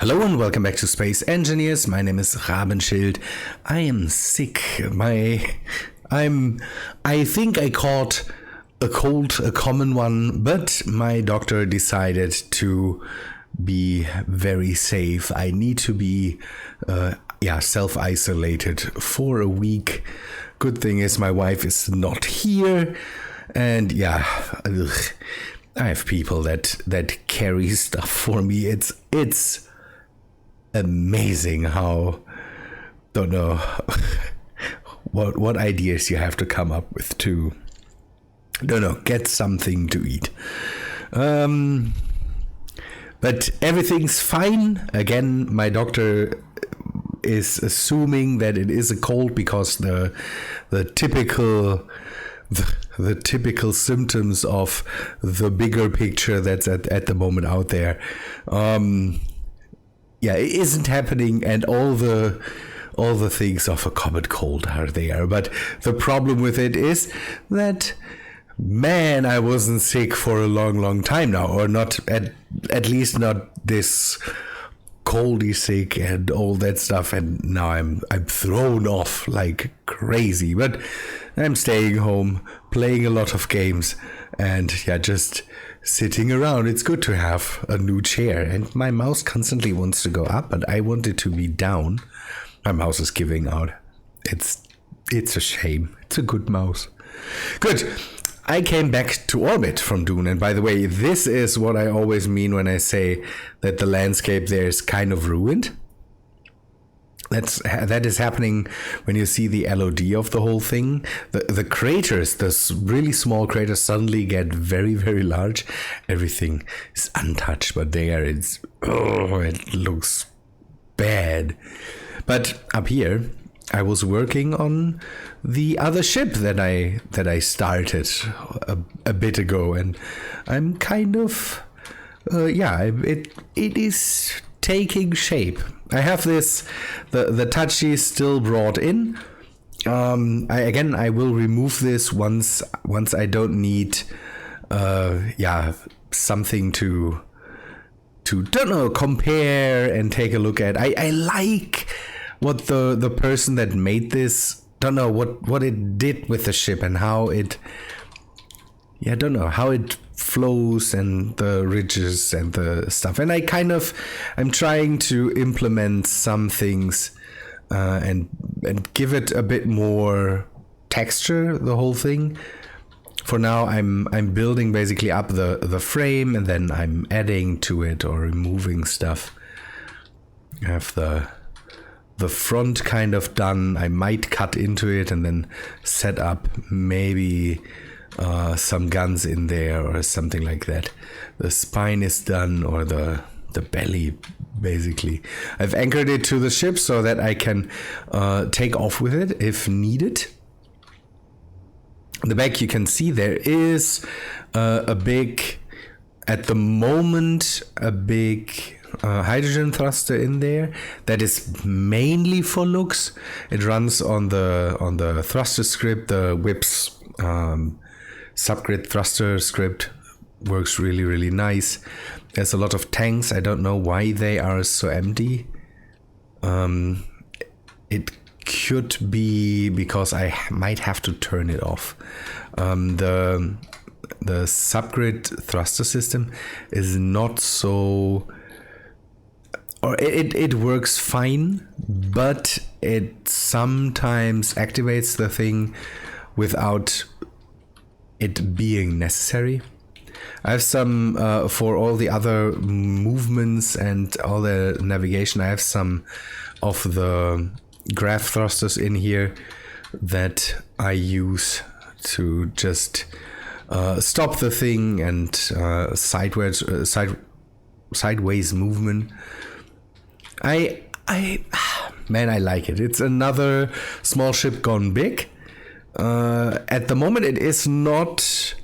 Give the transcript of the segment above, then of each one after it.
Hello and welcome back to Space Engineers. My name is Rabenschild. I am sick. I think I caught a cold, a common one, but my doctor decided to be very safe. I need to be self-isolated for a week. Good thing is my wife is not here, and I have people that carry stuff for me. It's amazing how, don't know what ideas you have to come up with to, don't know, get something to eat. But everything's fine. Again, my doctor is assuming that it is a cold because the typical symptoms of the bigger picture that's at the moment out there it isn't happening, and all the things of a common cold are there. But the problem with it is that, man, I wasn't sick for a long time now, or not at least not this coldy sick and all that stuff, and now I'm thrown off like crazy. But I'm staying home, playing a lot of games, and just sitting around. It's good to have a new chair, and my mouse constantly wants to go up, but I want it to be down. My mouse is giving out. It's a shame. It's a good mouse. Good. I came back to orbit from Dune, and by the way, this is what I always mean when I say that the landscape there is kind of ruined. That is happening when you see the LOD of the whole thing. The craters, the really small craters, suddenly get very, very large. Everything is untouched, but there it looks bad. But up here, I was working on the other ship that I started a bit ago, and I'm kind of it is taking shape. I have this, the touchy still brought in. I will remove this once I don't need something to don't know, compare and take a look at. I like what the person that made this, don't know what it did with the ship and how it how it flows and the ridges and the stuff. And I'm trying to implement some things and give it a bit more texture, the whole thing. For now, I'm building basically up the frame, and then I'm adding to it or removing stuff. I have the front kind of done. I might cut into it and then set up maybe some guns in there or something like that. The spine is done, or the belly, basically. I've anchored it to the ship so that I can take off with it if needed. In the back, you can see there is a big hydrogen thruster in there that is mainly for looks. It runs on the thruster script, the whips subgrid thruster script. Works really, really nice. There's a lot of tanks. I don't know why they are so empty. It could be because I might have to turn it off. The subgrid thruster system is not so, or it works fine, but it sometimes activates the thing without it being necessary. I have some for all the other movements and all the navigation. I have some of the graph thrusters in here that I use to just stop the thing and sideways movement. I like it. It's another small ship gone big. At the moment, it is not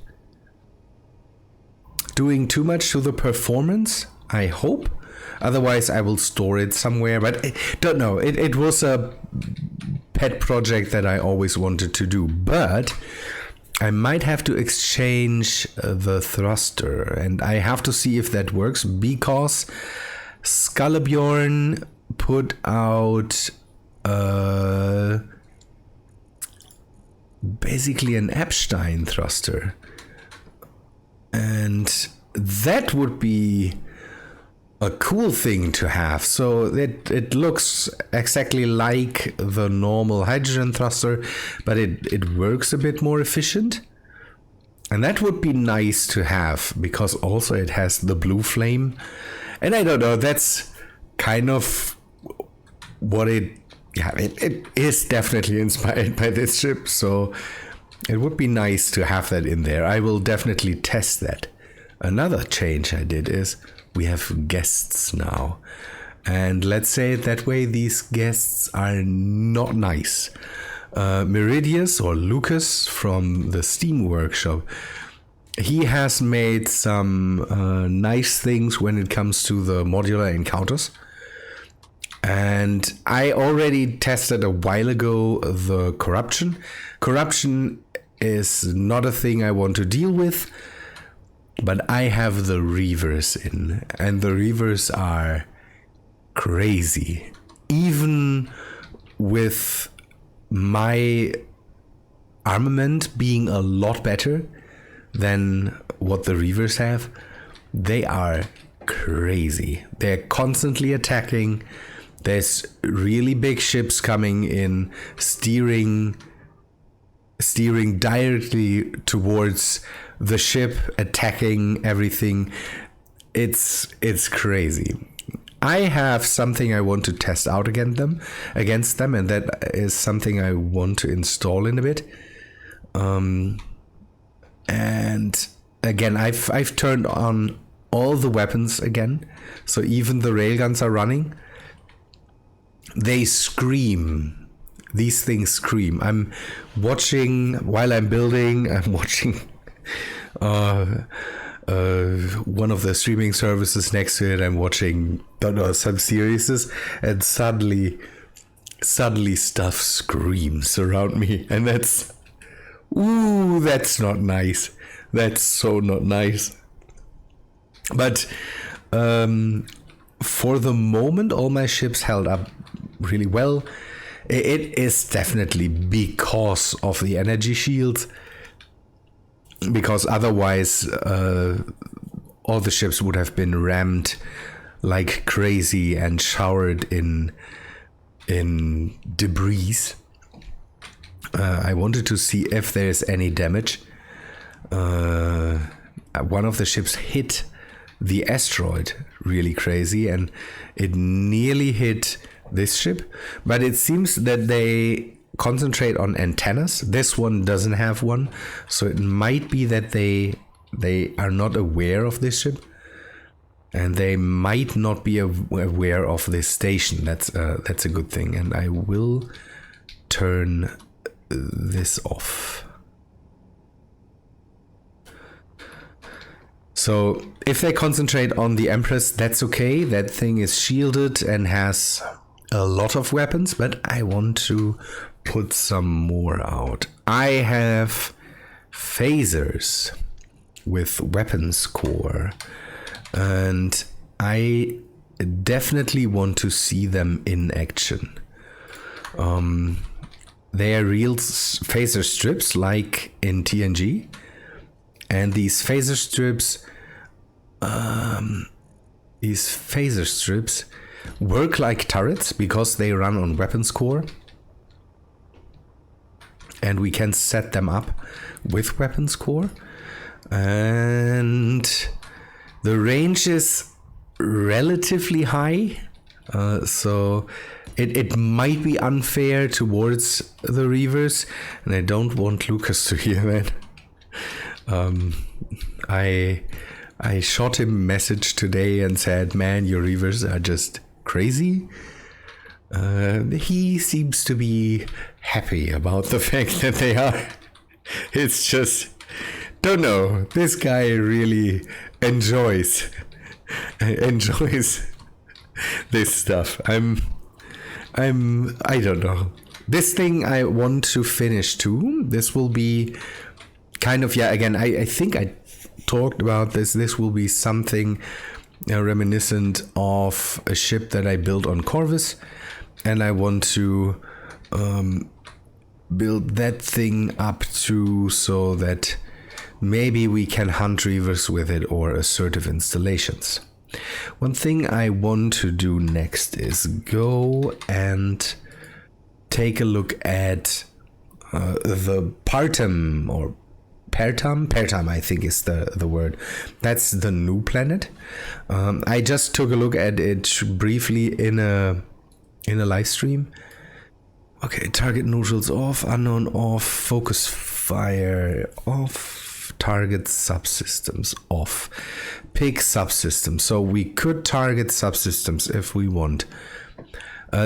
doing too much to the performance, I hope. Otherwise, I will store it somewhere. But I don't know. It was a pet project that I always wanted to do. But I might have to exchange the thruster. And I have to see if that works. Because Scalabjorn put out basically an Epstein thruster, and that would be a cool thing to have. So it looks exactly like the normal hydrogen thruster, but it works a bit more efficient. And that would be nice to have, because also it has the blue flame. And I don't know, that's kind of what it is definitely inspired by this ship. So it would be nice to have that in there. I will definitely test that. Another change I did is we have guests now. And let's say it that way, these guests are not nice. Meridius, or Lucas from the Steam Workshop, he has made some nice things when it comes to the modular encounters. And I already tested a while ago the corruption. Corruption is not a thing I want to deal with, but I have the Reavers in, and the Reavers are crazy. Even with my armament being a lot better than what the Reavers have, they are crazy. They're constantly attacking. There's really big ships coming in, steering directly towards the ship, attacking everything. It's crazy. I have something I want to test out against them, and that is something I want to install in a bit. And again, I've turned on all the weapons again, so even the railguns are running. They scream. These things scream. I'm watching while I'm building. I'm watching one of the streaming services next to it. I'm watching, don't know, some series, and suddenly stuff screams around me, and that's not nice. That's so not nice. But for the moment, all my ships held up really well. It is definitely because of the energy shields, because otherwise all the ships would have been rammed like crazy and showered in debris. I wanted to see if there's any damage. One of the ships hit the asteroid really crazy, and it nearly hit this ship, but it seems that they concentrate on antennas. This one doesn't have one, so it might be that they are not aware of this ship, and they might not be aware of this station. That's a good thing, and I will turn this off. So if they concentrate on the Empress, that's okay. That thing is shielded and has a lot of weapons, but I want to put some more out. I have phasers with weapons core, and I definitely want to see them in action. They are real phaser strips like in TNG, and these phaser strips work like turrets because they run on weapons core, and we can set them up with weapons core, and the range is relatively high, so it might be unfair towards the Reavers, and I don't want Lucas to hear that. I shot him a message today and said, man, your Reavers are just crazy. He seems to be happy about the fact that they are. It's just, don't know, this guy really enjoys this stuff. I don't know. This thing I want to finish too. This will be kind of, again, I think I talked about this. This will be something reminiscent of a ship that I built on Corvus, and I want to build that thing up too, so that maybe we can hunt reavers with it or assertive installations. One thing I want to do next is go and take a look at the Partum, or Pertam, I think is the word. That's the new planet. I just took a look at it briefly in a live stream. Okay, target neutrals off, unknown off, focus fire off, target subsystems off, pick subsystems. So we could target subsystems if we want.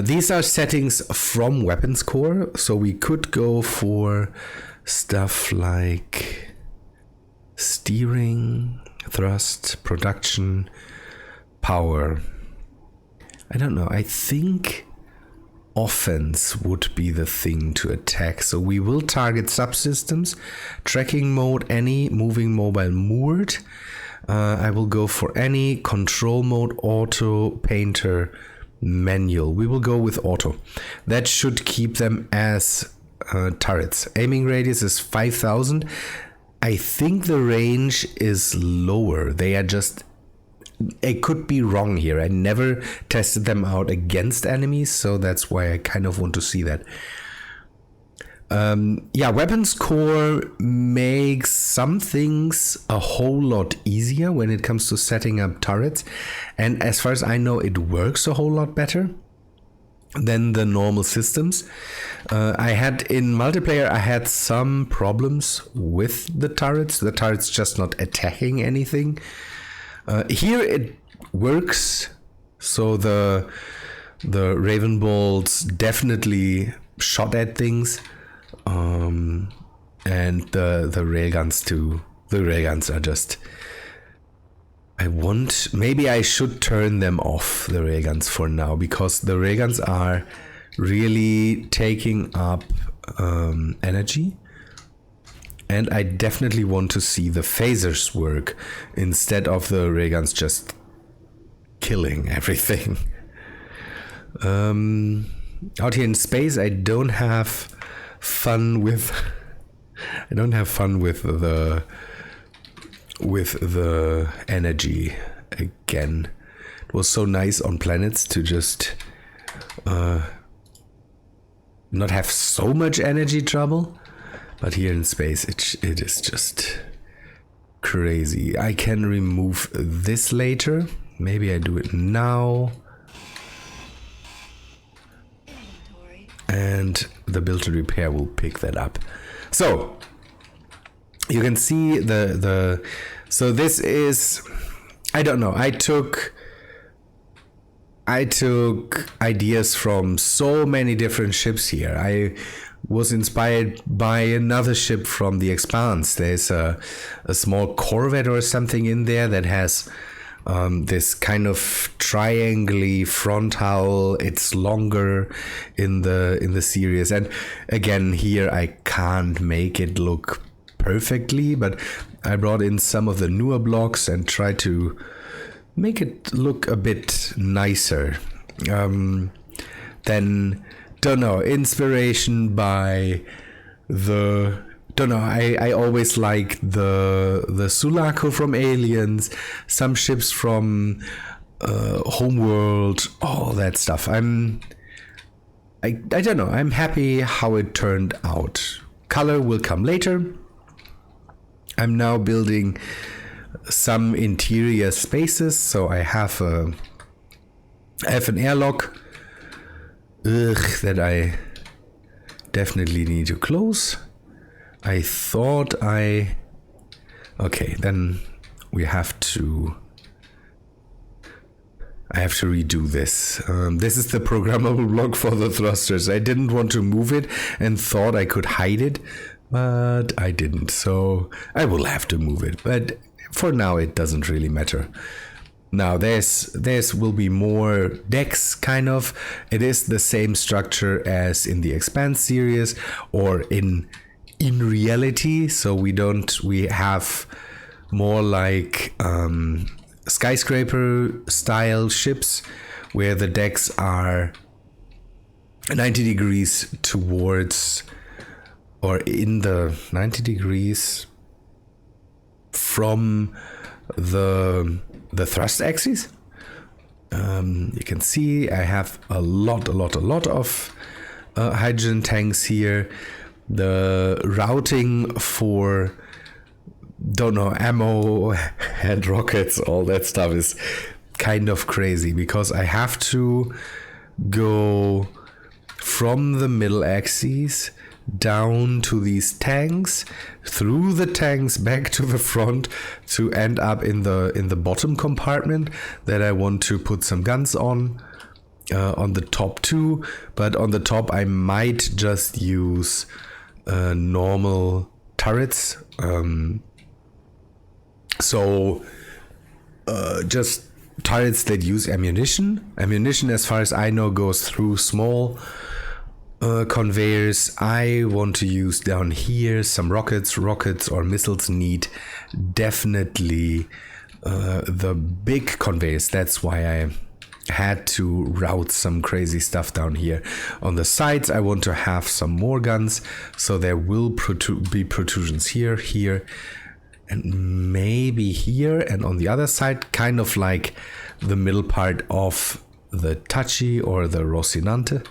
These are settings from weapons core, so we could go for stuff like steering, thrust, production, power. I don't know, I think offense would be the thing to attack. So we will target subsystems, tracking mode, any, moving mobile, moored. I will go for any, control mode, auto, painter, manual. We will go with auto. That should keep them as turrets. Aiming radius is 5,000. I think the range is lower. They are just, I could be wrong here. I never tested them out against enemies, so that's why I kind of want to see that. Yeah, weapons core makes some things a whole lot easier when it comes to setting up turrets, and as far as I know, it works a whole lot better than the normal systems. I had in multiplayer, I had some problems with the turrets just not attacking anything. Here it works, so the Raven bolts definitely shot at things. And the railguns too. The railguns are just, maybe I should turn them off, the railguns, for now, because the railguns are really taking up energy, and I definitely want to see the phasers work instead of the railguns just killing everything. Out here in space, I don't have fun with the energy again. It was so nice on planets to just not have so much energy trouble, but here in space it is just crazy. I can remove this later. Maybe I do it now. And the build and repair will pick that up. So you can see so this is, I don't know, I took ideas from so many different ships here. I was inspired by another ship from the Expanse. There's a small corvette or something in there that has this kind of triangle front hull. It's longer in the series, and again here I can't make it look perfectly, but I brought in some of the newer blocks and tried to make it look a bit nicer. Then, don't know, inspiration by the, don't know, I always like the Sulaco from Aliens, some ships from Homeworld, all that stuff. I don't know, I'm happy how it turned out. Color will come later. I'm now building some interior spaces, so I have an airlock that I definitely need to close. I thought okay, then I have to redo this. This is the programmable block for the thrusters. I didn't want to move it and thought I could hide it, but I didn't, so I will have to move it. But for now, it doesn't really matter. Now there's will be more decks, kind of. It is the same structure as in the Expanse series or in reality, so we have more like skyscraper style ships where the decks are 90 degrees towards, or in the 90 degrees from the thrust axis. You can see I have a lot of hydrogen tanks here. The routing for, don't know, ammo and rockets, all that stuff is kind of crazy because I have to go from the middle axis down to these tanks, through the tanks back to the front to end up in the bottom compartment that I want to put some guns on the top too. But on the top I might just use normal turrets, just turrets that use ammunition. Ammunition, as far as I know, goes through small conveyors. I want to use down here some rockets or missiles need definitely the big conveyors. That's why I had to route some crazy stuff down here. On the sides I want to have some more guns, so there will be protrusions here and maybe here, and on the other side, kind of like the middle part of the Tachi or the Rocinante.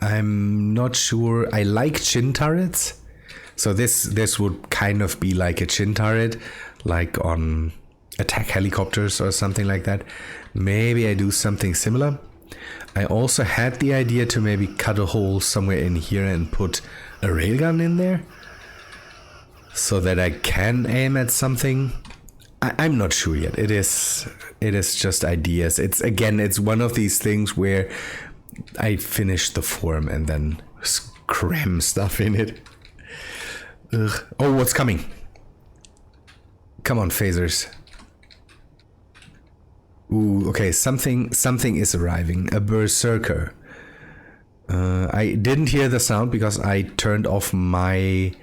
I'm not sure. I like chin turrets, so this would kind of be like a chin turret, like on attack helicopters or something like that. Maybe I do something similar. I also had the idea to maybe cut a hole somewhere in here and put a railgun in there so that I can aim at something. I'm not sure yet. It is just ideas. It's one of these things where I finish the form and then cram stuff in it. Ugh. Oh, what's coming? Come on, phasers. Ooh, okay, something is arriving. A berserker. I didn't hear the sound because I turned off my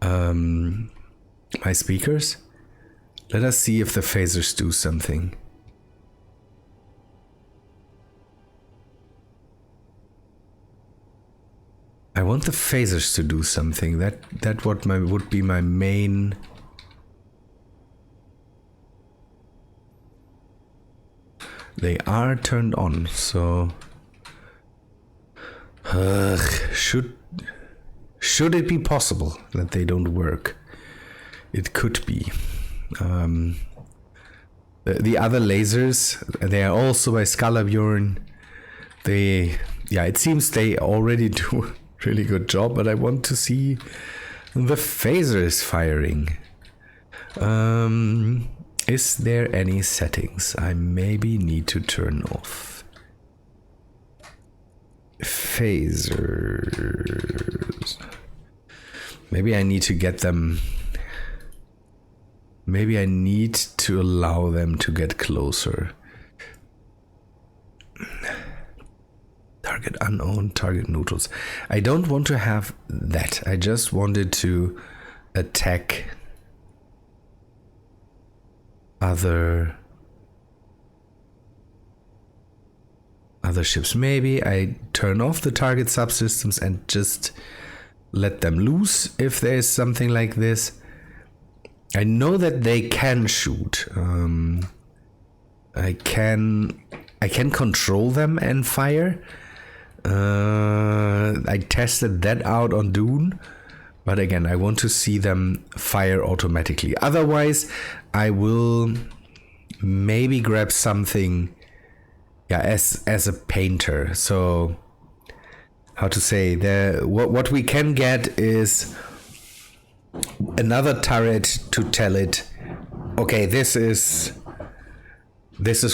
my speakers. Let us see if the phasers do something. I want the phasers to do something. That would be my main. They are turned on, so should it be possible that they don't work? It could be. The other lasers, they are also by Scalabjorn. It seems they already do a really good job, but I want to see the phasers firing. Is there any settings I maybe need to turn off? Phasers. Maybe I need to get them. Maybe I need to allow them to get closer. Target unknown, target neutrals. I don't want to have that. I just wanted to attack other ships. Maybe I turn off the target subsystems and just let them loose if there is something like this. I know that they can shoot. I can control them and fire. I tested that out on Dune, but again, I want to see them fire automatically. Otherwise, I will maybe grab something, as a painter. So, how to say, what we can get is another turret to tell it, okay, this is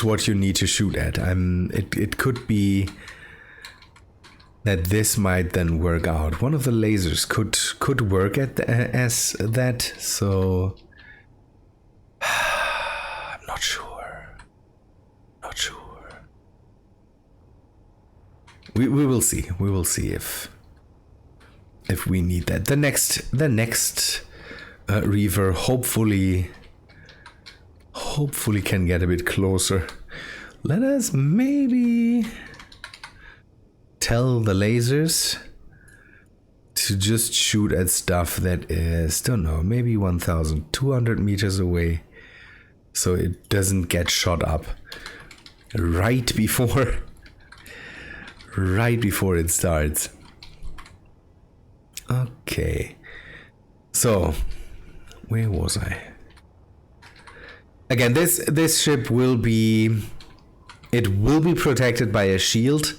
what you need to shoot at. It could be that this might then work out. One of the lasers could work as that. So I'm not sure. We will see. We will see if we need that. The next Reaver hopefully can get a bit closer. Let us maybe tell the lasers to just shoot at stuff that is, don't know, maybe 1,200 meters away, so it doesn't get shot up right before it starts. Okay, so where was I? Again, this ship will be protected by a shield.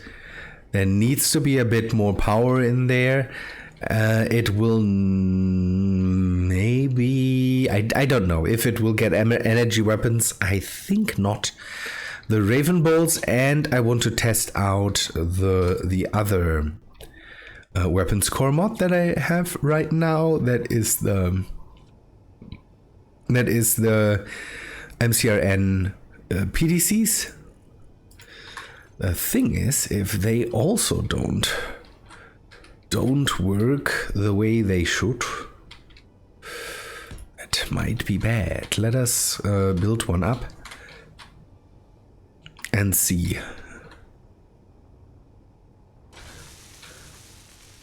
There needs to be a bit more power in there. It will maybe, I don't know if it will get energy weapons. I think not. The Raven bolts, and I want to test out the other weapons core mod that I have right now. That is the MCRN PDCs. The thing is, if they also don't work the way they should, it might be bad. Let us build one up and see.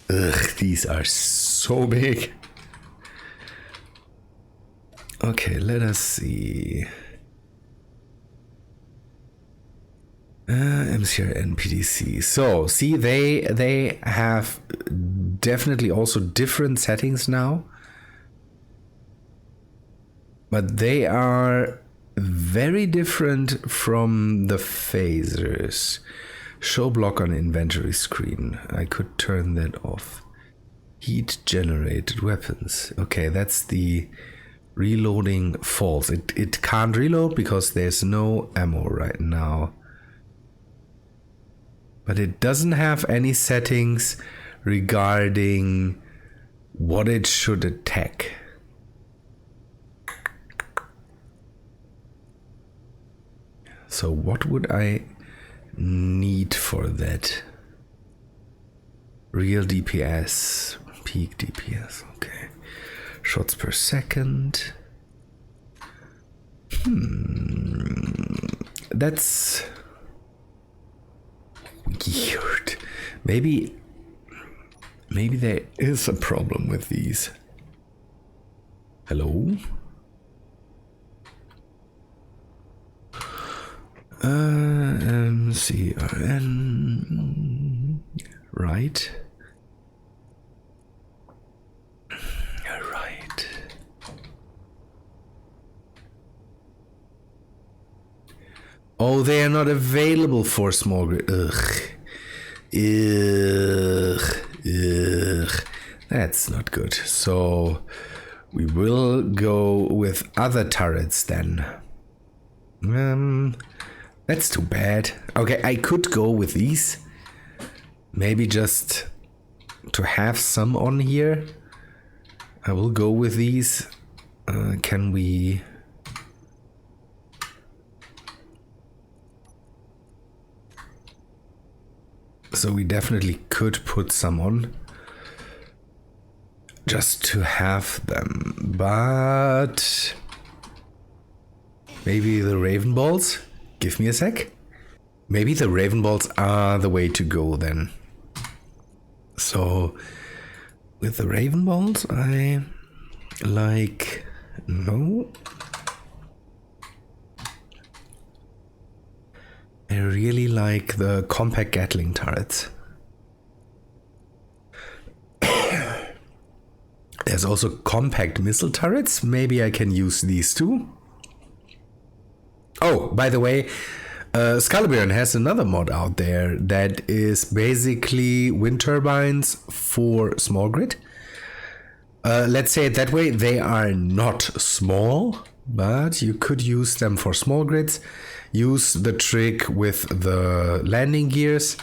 Ugh, these are so big. Okay, let us see. MCR NPDC. So, see, they have definitely also different settings now. But they are very different from the phasers. Show block on inventory screen. I could turn that off. Heat generated weapons. Okay, that's the reloading false. It can't reload because there's no ammo right now. But it doesn't have any settings regarding what it should attack. So what would I need for that? Real DPS, peak DPS, okay. Shots per second. That's weird. Maybe there is a problem with these. Hello? MCRN. Right. Right. Oh, they are not available for small grid. Ugh. That's not good. So we will go with other turrets then. That's too bad. Okay, I could go with these. Maybe just to have some on here. I will go with these. Can we... So we definitely could put some on. Just to have them. But... maybe the Raven Balls? Give me a sec. Maybe the Raven Balls are the way to go then. So, with the Raven Balls, I like... no. I really like the compact Gatling turrets. There's also compact missile turrets. Maybe I can use these too. Oh, by the way, Scalibur has another mod out there that is basically wind turbines for small grid. Let's say it that way. They are not small, but you could use them for small grids. Use the trick with the landing gears,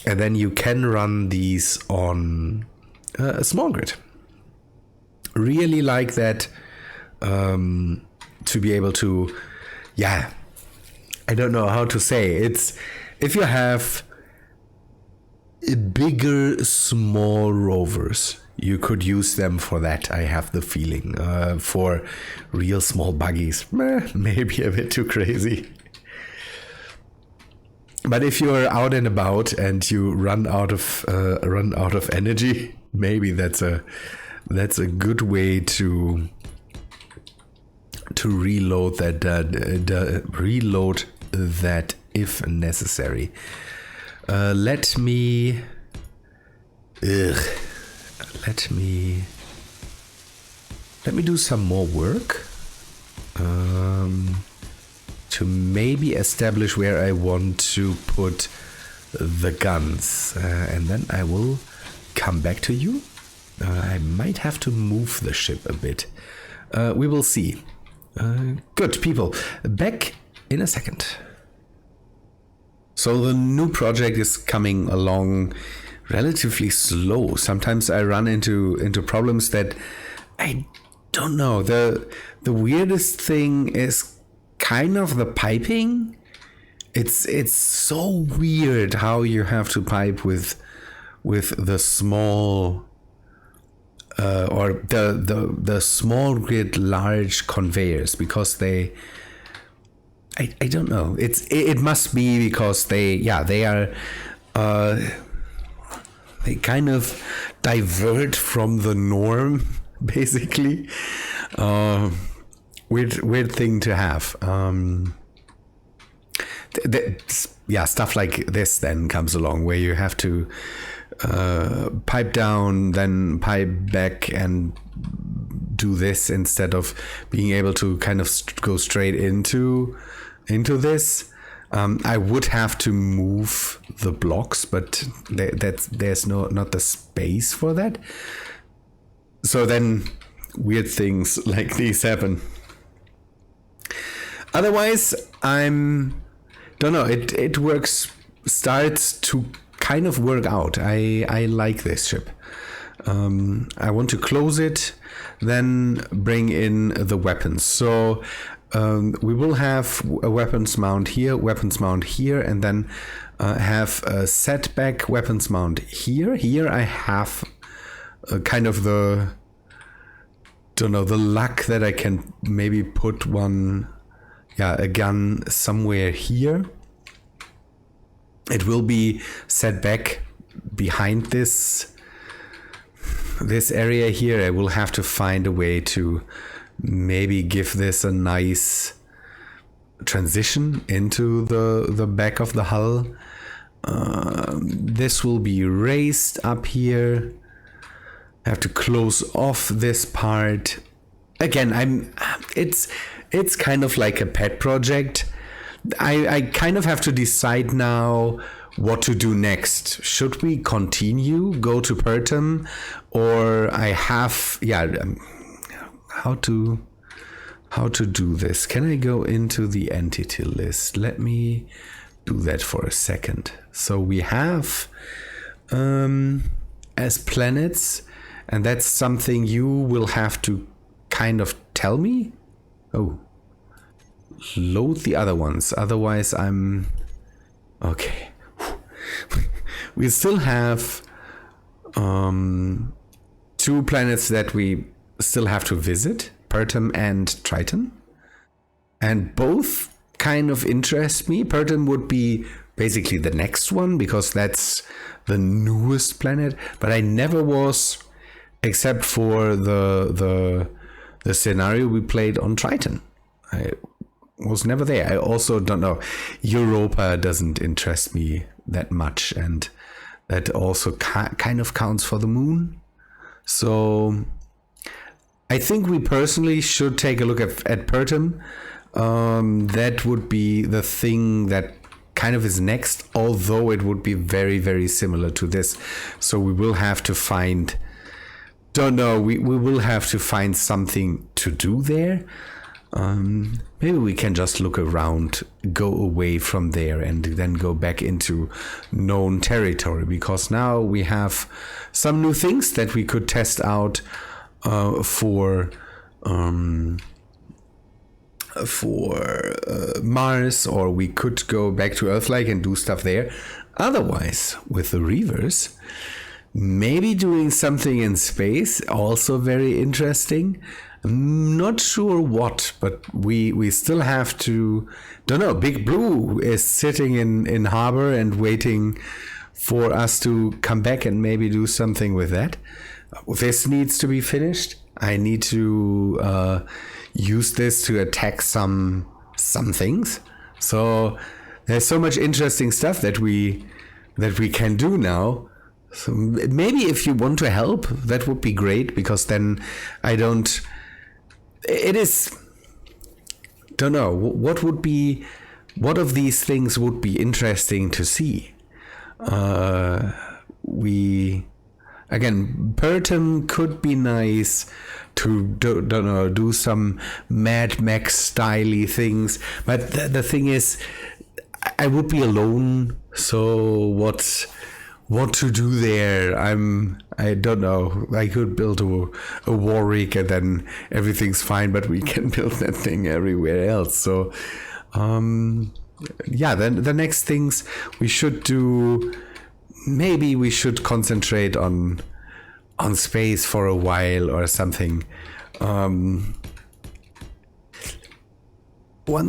and then you can run these on a small grid. Really like that, to be able to, yeah, I don't know how to say. It's if you have bigger small rovers, you could use them for that, I have the feeling. For real small buggies, maybe a bit too crazy. But if you're out and about and you run out of energy, maybe that's a good way to reload that if necessary. Let me do some more work to maybe establish where I want to put the guns, and then I will come back to you. I might have to move the ship a bit. We will see. Good, people. Back in a second. So the new project is coming along relatively slow. Sometimes I run into problems that I don't know. The weirdest thing is kind of the piping. It's so weird how you have to pipe with the small or the small grid large conveyors, because I don't know. It must be because they are they kind of divert from the norm, basically. Weird thing to have. Stuff like this then comes along, where you have to pipe down, then pipe back, and do this instead of being able to kind of go straight into this. I would have to move the blocks, but there's not the space for that. So then weird things like these happen. Otherwise, don't know. It starts to kind of work out. I like this ship. I want to close it, then bring in the weapons. So we will have a weapons mount here, and then have a setback weapons mount here. Here I have kind of the luck that I can maybe put a gun somewhere here. It will be set back behind this area here. I will have to find a way to maybe give this a nice transition into the back of the hull. This will be raised up here. I have to close off this part. Again, it's kind of like a pet project. I kind of have to decide now what to do next. Should we continue, go to Programm, or I have how to do this? Can I go into the entity list? Let me do that for a second. So we have as planets, and that's something you will have to kind of tell me. Oh, load the other ones, otherwise I'm okay. We still have 2 planets that we still have to visit, Programm and Triton, and both kind of interest me. Programm would be basically the next one because that's the newest planet, but I never was, except for the scenario we played on Triton. I was never there. I also don't know. Europa doesn't interest me that much, and that also kind of counts for the moon. So I think we personally should take a look at Programm. That would be the thing that kind of is next, although it would be very, very similar to this. So we will have to find, we will have to find something to do there. Maybe we can just look around, go away from there, and then go back into known territory, because now we have some new things that we could test out for Mars, or we could go back to Earth-like and do stuff there. Otherwise, with the Reavers, maybe doing something in space, also very interesting. I'm not sure what, but we still have to, don't know, Big Blue is sitting in harbor and waiting for us to come back and maybe do something with that. This needs to be finished. I need to use this to attack some things. So there's so much interesting stuff that we can do now. So maybe if you want to help, that would be great, because then I don't. It is. Don't know what would be. What of these things would be interesting to see? Again, Burton could be nice to do some Mad Max styly things, but the thing is, I would be alone. So what to do there? I don't know. I could build a Warwick and then everything's fine, but we can build that thing everywhere else. So yeah, then the next things we should do, maybe we should concentrate on space for a while or something. One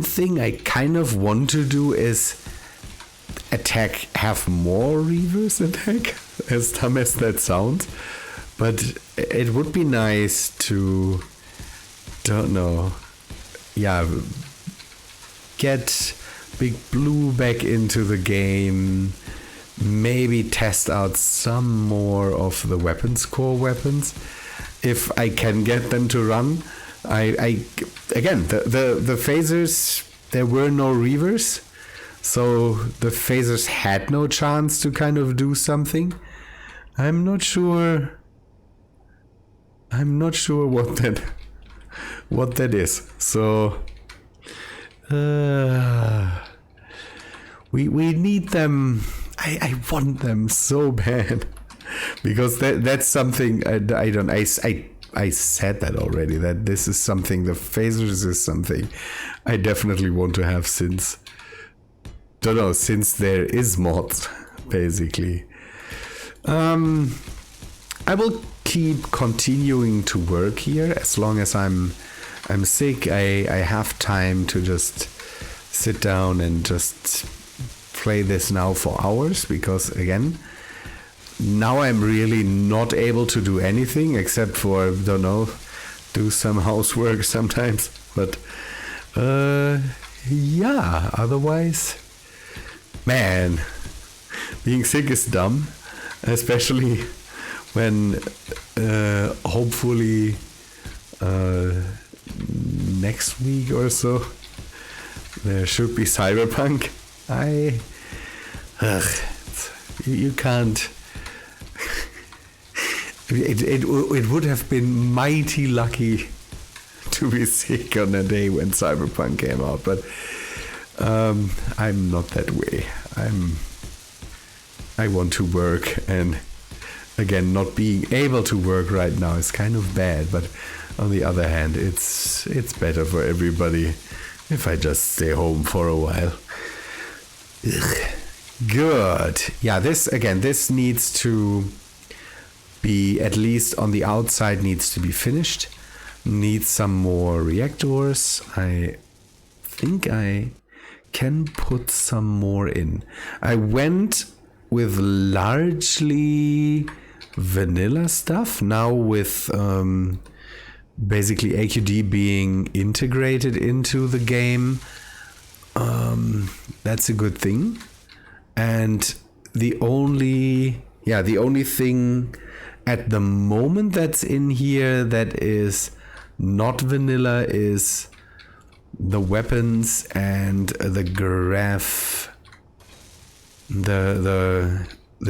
thing I kind of want to do is have more reverse attack, as dumb as that sounds, but it would be nice to, don't know, yeah, get Big Blue back into the game, maybe test out some more of the core weapons if I can get them to run. I again, the phasers, there were no reavers, so the phasers had no chance to kind of do something. I'm not sure what that is. So we need them. I want them so bad, because that's something I said that already, that this is something, the phasers is something I definitely want to have since there is mods, basically. I will keep continuing to work here as long as I'm sick. I have time to just sit down and just play this now for hours, because again, now I'm really not able to do anything except for, don't know, do some housework sometimes. But yeah, otherwise, man, being sick is dumb, especially when hopefully next week or so there should be Cyberpunk. You can't. It would have been mighty lucky to be sick on a day when Cyberpunk came out, but I'm not that way. I want to work, and again, not being able to work right now is kind of bad, but on the other hand, it's better for everybody if I just stay home for a while. Ugh. Good. Yeah, this needs to be, at least on the outside, needs to be finished. Needs some more reactors. I think I can put some more in. I went with largely vanilla stuff. Now with basically AQD being integrated into the game, that's a good thing. And the only thing at the moment that's in here that is not vanilla is the weapons and the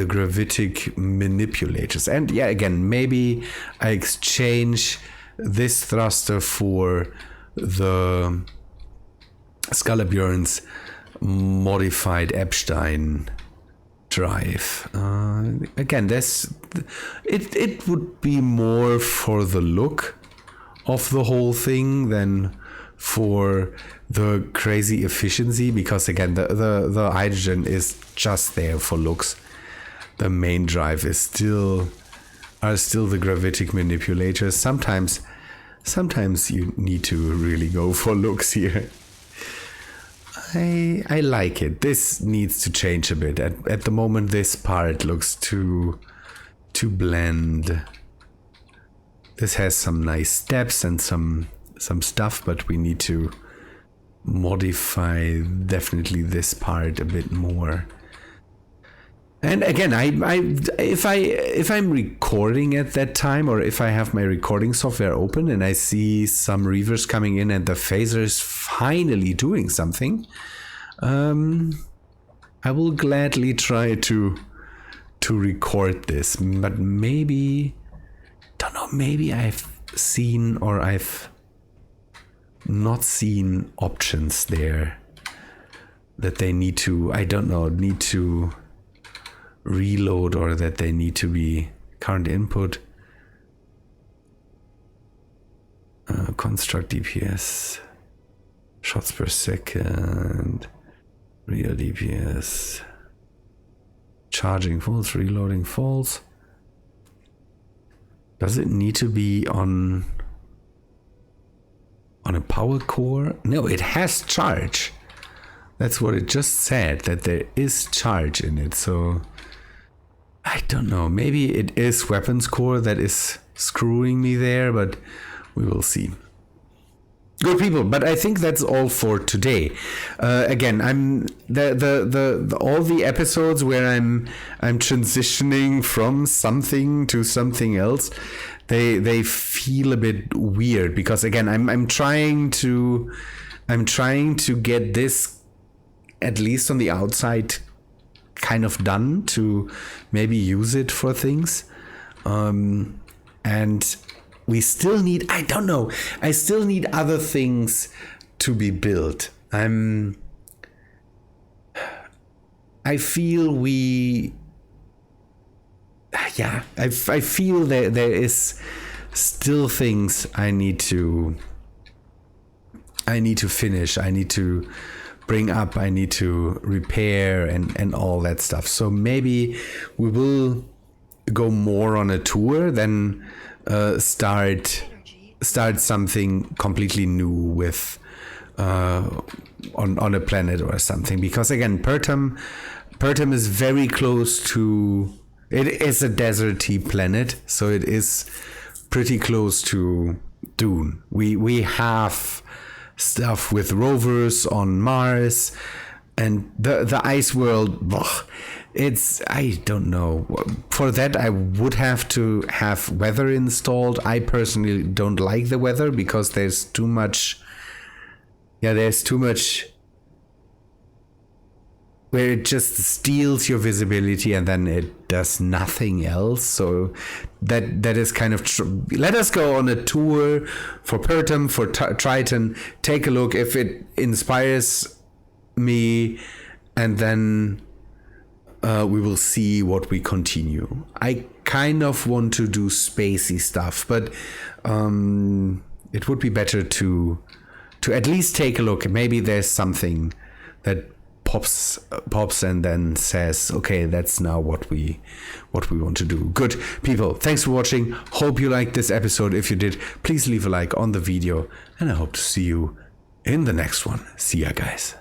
gravitic manipulators. And yeah, again, maybe I exchange this thruster for the Scalabjörn's modified Epstein drive. Again, it would be more for the look of the whole thing than for the crazy efficiency, because again, the hydrogen is just there for looks. the main drive are still the gravitic manipulators. Sometimes you need to really go for looks here. I like it. This needs to change a bit. At the moment, this part looks too bland. This has some nice steps and some stuff, but we need to modify definitely this part a bit more. And again, if I'm recording at that time, or if I have my recording software open and I see some reverse coming in and the phaser is finally doing something, I will gladly try to record this. But maybe, don't know, maybe I've seen or I've not seen options there that they need to, I don't know, need to reload, or that they need to be current input. Construct DPS, shots per second, real DPS, charging false, reloading false. Does it need to be on a power core? No, it has charge. That's what it just said, that there is charge in it. So I don't know, maybe it is weapons core that is screwing me there, but we will see. Good people, but I think that's all for today. Again, I'm the all the episodes where I'm transitioning from something to something else, they feel a bit weird, because again, I'm trying to get this, at least on the outside, kind of done, to maybe use it for things, and we still need, I don't know, I still need other things to be built. I feel I feel that there is still things I need to finish, I need to bring up, I need to repair and all that stuff. So maybe we will go more on a tour than start something completely new with on a planet or something, because again, Pertum is very close to, it is a deserty planet, so it is pretty close to Dune. We have stuff with rovers on Mars, and the ice world, it's, I don't know. For that, I would have to have weather installed. I personally don't like the weather, because there's too much where it just steals your visibility and then it does nothing else. So that is kind of let us go on a tour for Pertum, for Triton, take a look if it inspires me, and then we will see what we continue. I kind of want to do spacey stuff, but it would be better to at least take a look. Maybe there's something that pops and then says, okay, that's now what we want to do. Good people, thanks for watching. Hope you liked this episode. If you did, please leave a like on the video, and I hope to see you in the next one. See ya, guys.